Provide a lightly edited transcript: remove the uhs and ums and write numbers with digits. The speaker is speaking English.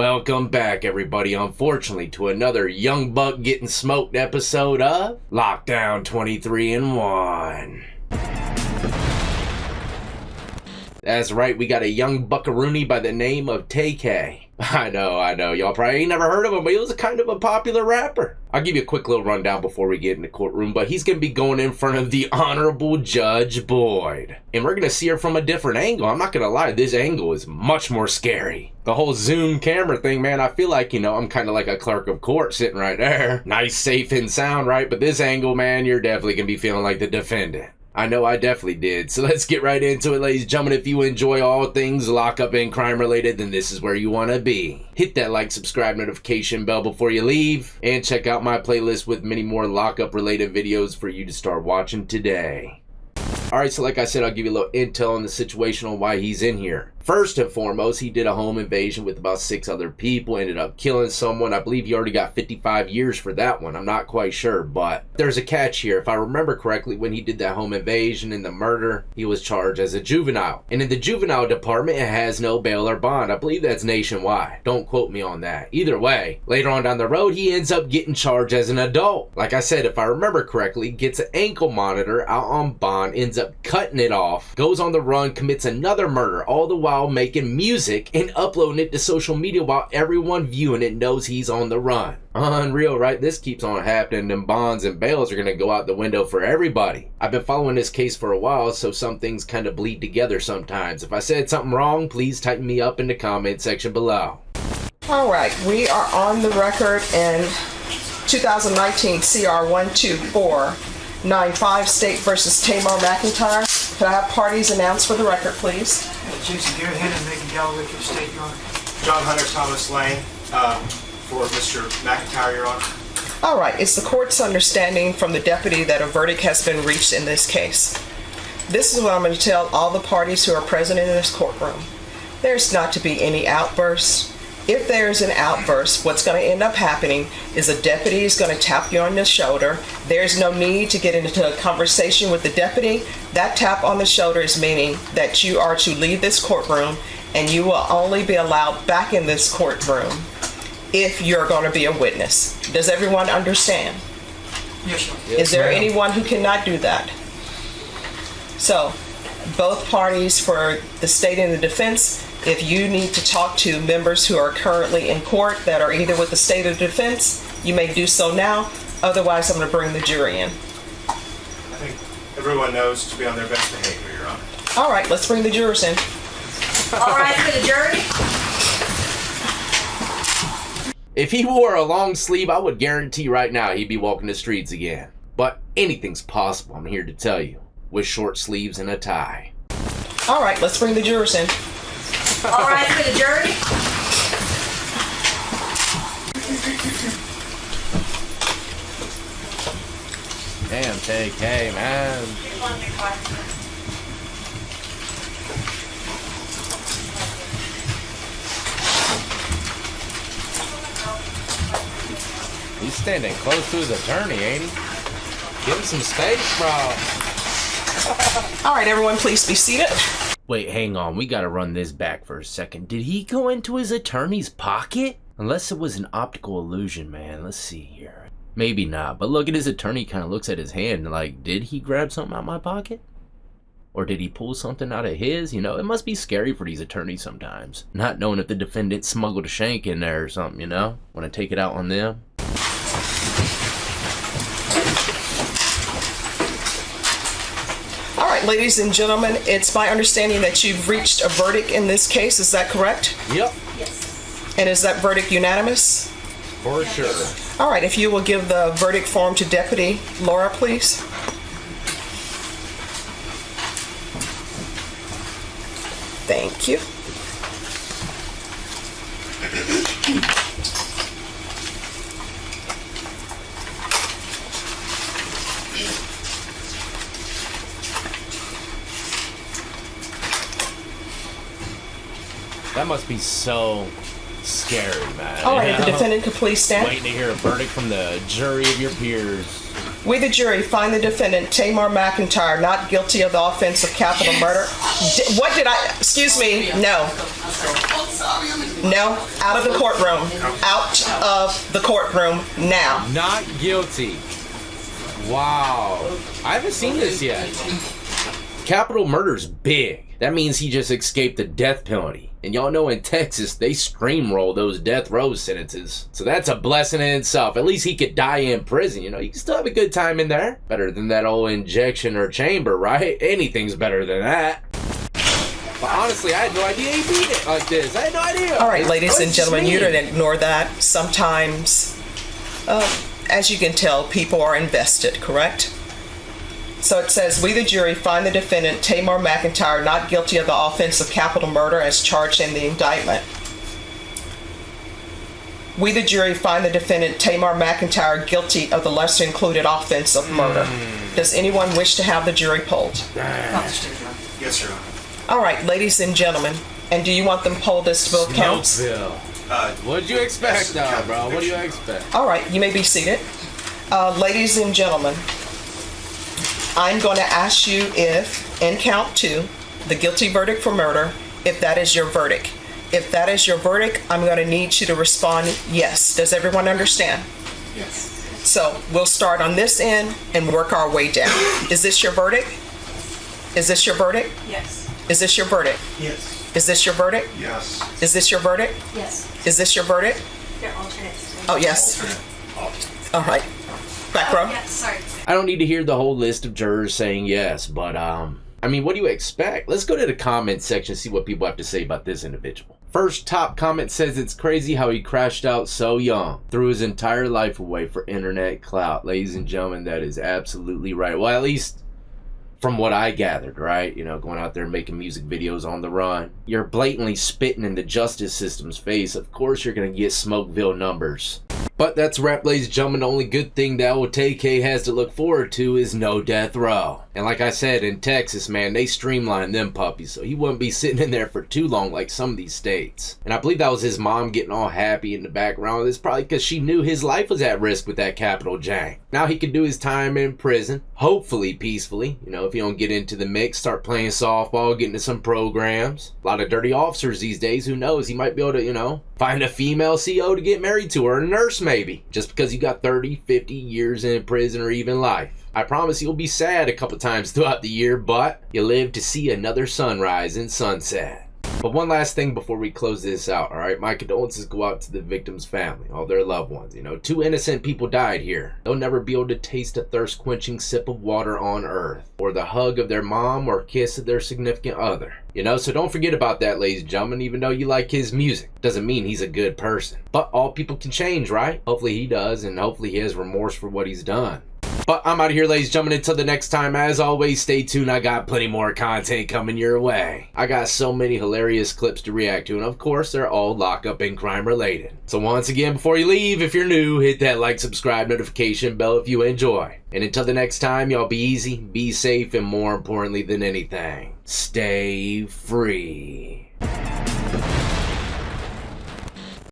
Welcome back, everybody, unfortunately, to another Young Buck Getting Smoked episode of Lockdown 23 and 1. That's right, we got a young buckaroony by the name of TAY-K. I know, y'all probably ain't never heard of him, but he was kind of a popular rapper. I'll give you a quick little rundown before we get in the courtroom, but he's going to be going in front of the Honorable Judge Boyd. And we're going to see her from a different angle. I'm not going to lie, this angle is much more scary. The whole zoom camera thing, man, I feel like, I'm kind of like a clerk of court sitting right there. Nice, safe, and sound, right? But this angle, man, you're definitely going to be feeling like the defendant. I know I definitely did. So let's get right into it, ladies and gentlemen. If you enjoy all things lockup and crime related, then this is where you want to be. Hit that like, subscribe, notification bell before you leave, and check out my playlist with many more lockup related videos for you to start watching today. Alright, so like I said, I'll give you a little intel on the situation on why he's in here. First and foremost, he did a home invasion with about 6 other people, ended up killing someone. I believe he already got 55 years for that one. I'm not quite sure, but there's a catch here. If I remember correctly, when he did that home invasion and the murder, he was charged as a juvenile. And in the juvenile department, it has no bail or bond. I believe that's nationwide. Don't quote me on that. Either way, later on down the road, he ends up getting charged as an adult. Like I said, if I remember correctly, gets an ankle monitor out on bond, ends up cutting it off, goes on the run, commits another murder, all the while making music and uploading it to social media while everyone viewing it knows he's on the run. Unreal, right? This keeps on happening, and bonds and bails are going to go out the window for everybody. I've been following this case for a while, so some things kind of bleed together sometimes. If I said something wrong, please tighten me up in the comment section below. All right, we are on the record in 2019 CR 12495 State versus Tamar McIntyre. Could I have parties announced for the record, please? Jason, go ahead and make a Galloway for the state, Your Honor. John Hunter Thomas Lane for Mr. McIntyre, Your Honor. All right, it's the court's understanding from the deputy that a verdict has been reached in this case. This is what I'm going to tell all the parties who are present in this courtroom. There's not to be any outbursts. If there's an outburst, what's going to end up happening is a deputy is going to tap you on the shoulder. There's no need to get into a conversation with the deputy. That tap on the shoulder is meaning that you are to leave this courtroom, and you will only be allowed back in this courtroom if you're going to be a witness. Does everyone understand? Yes, sir. Is there anyone who cannot do that? So, both parties for the state and the defense, if you need to talk to members who are currently in court that are either with the state or defense, you may do so now. Otherwise, I'm going to bring the jury in. I think everyone knows to be on their best behavior, Your Honor. All right, let's bring the jurors in. All right, for the jury. If he wore a long sleeve, I would guarantee right now he'd be walking the streets again. But anything's possible, I'm here to tell you, with short sleeves and a tie. All right, let's bring the jurors in. All right, for the jury. Damn, TAY-K, man. He's standing close to his attorney, ain't he? Give him some space, bro. All right, everyone, please be seated. Wait, hang on. We gotta run this back for a second. Did he go into his attorney's pocket? Unless it was an optical illusion, man. Let's see here. Maybe not, but look at his attorney kind of looks at his hand like, did he grab something out of my pocket? Or did he pull something out of his? It must be scary for these attorneys sometimes. Not knowing if the defendant smuggled a shank in there or something, Want to take it out on them? All right, ladies and gentlemen, it's my understanding that you've reached a verdict in this case. Is that correct? Yep. Yes. And is that verdict unanimous? For sure. All right, if you will give the verdict form to Deputy Laura, please. Thank you. That must be so scary, man. All right, if the defendant could please stand. Waiting to hear a verdict from the jury of your peers. We, the jury, find the defendant, Tamar McIntyre, not guilty of the offense of capital murder. Excuse me, no. No, out of the courtroom. Out of the courtroom now. Not guilty. Wow. I haven't seen this yet. Capital murder's big. That means he just escaped the death penalty. And y'all know in Texas, they streamroll those death row sentences. So that's a blessing in itself. At least he could die in prison, you know. You can still have a good time in there. Better than that old injection or chamber, right? Anything's better than that. But honestly, I had no idea he beat it like this. I had no idea. All right, ladies and gentlemen, you don't ignore that. Sometimes, as you can tell, people are invested, correct? So it says, we, the jury, find the defendant, Tamar McIntyre, not guilty of the offense of capital murder as charged in the indictment. We, the jury, find the defendant, Tamar McIntyre, guilty of the lesser included offense of murder. Does anyone wish to have the jury polled? Yes, Your Honor. All right, ladies and gentlemen. And do you want them polled as to both counts? What'd you expect, though, bro? What do you expect? All right, you may be seated. Ladies and gentlemen, I'm going to ask you if, in count 2, the guilty verdict for murder, if that is your verdict. If that is your verdict, I'm going to need you to respond yes. Does everyone understand? Yes. So we'll start on this end and work our way down. Is this your verdict? Is this your verdict? Yes. Is this your verdict? Yes. Is this your verdict? Yes. Is this your verdict? Yes. Is this your verdict? They're alternates. Oh, yes. All right. Back row. Yeah, sorry. I don't need to hear the whole list of jurors saying yes, but I mean, what do you expect? Let's go to the comment section and see what people have to say about this individual. First top comment says it's crazy how he crashed out so young, threw his entire life away for internet clout. Ladies and gentlemen, that is absolutely right. Well, at least from what I gathered, right? You know, going out there and making music videos on the run. You're blatantly spitting in the justice system's face. Of course you're going to get Smokeville numbers. But that's rap, ladies and gentlemen. The only good thing that old TAY-K has to look forward to is no death row. And like I said, in Texas, man, they streamlined them puppies, so he wouldn't be sitting in there for too long like some of these states. And I believe that was his mom getting all happy in the background. It's probably because she knew his life was at risk with that capital jang. Now he could do his time in prison, hopefully peacefully. You know, if you don't get into the mix, start playing softball, get into some programs. A lot of dirty officers these days, who knows? He might be able to, you know, find a female CO to get married to, or a nurse maybe, just because you got 30, 50 years in prison or even life. I promise you'll be sad a couple times throughout the year, but you live to see another sunrise and sunset. But one last thing before we close this out, all right? My condolences go out to the victim's family, all their loved ones. You know, 2 innocent people died here. They'll never be able to taste a thirst-quenching sip of water on earth, or the hug of their mom, or kiss of their significant other. You know, so don't forget about that, ladies and gentlemen. Even though you like his music, doesn't mean he's a good person. But all people can change, right? Hopefully he does, and hopefully he has remorse for what he's done. But I'm out of here, ladies and gentlemen. Until the next time, as always, stay tuned. I got plenty more content coming your way. I got so many hilarious clips to react to, and of course, they're all lockup and crime related. So once again, before you leave, if you're new, hit that like, subscribe, notification bell if you enjoy. And until the next time, y'all be easy, be safe, and more importantly than anything, stay free.